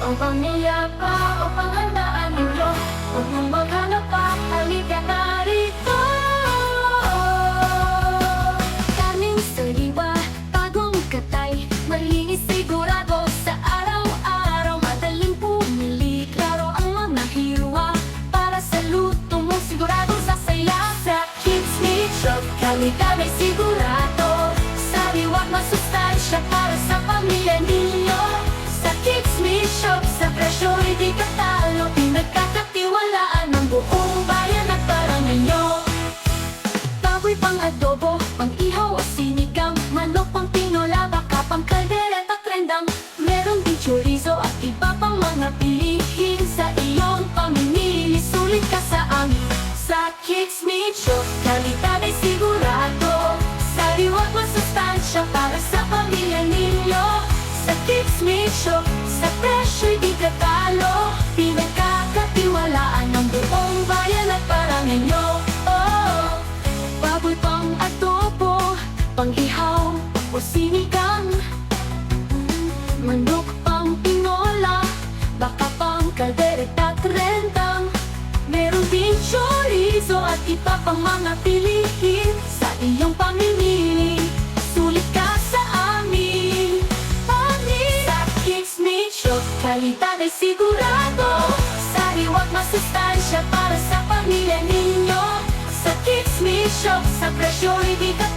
Ang pamilya pa o panghandaan ninyo, huwag mong maghanap pa, halika na rito. Kaming sariwa, bagong katay, malinis sigurado sa araw-araw. Madaling pumili, klaro ang mga hirwa, para sa luto mo siguradong sasaya. Sa Kids Meat Shop, kalidad ay sigurado, sariwa't masustansya para sa pamilya ninyo. Sa Kids Meat Shop, sa presyo hindi katalo, pinagkakatiwalaan ng buong bayan at barangay nyo. Baboy pang adobo, pang ihaw o sinigang, manok pang tinola, baka pang kaldereta trendang, meron din chorizo at iba pang mga pilihin. Sa iyong pamimili, sulit ka sa amin. Sa Kids Meat Shop, kalidad ay sigurado, sariwa't masustansya para sa pamilya ninyo. Sa Kids Meat Shop, sa presyo'y di katalo, pinagkakatiwalaan ng buong bayan at barangay nyo. Oh, baboy pang adobo, pang ihaw o sinigang, manok pang tinola, baka pang kaldereta trendang, meron din chorizo at iba pang mga pilihin. Sa iyong pamimili, sulit ka sa amin. Sa Kids Meat Shop, kalidad ay sigurado, sariwa't masustansya para sa pamilya ninyo. Sa Kids Meat Shop, sa presyo hindi katalo,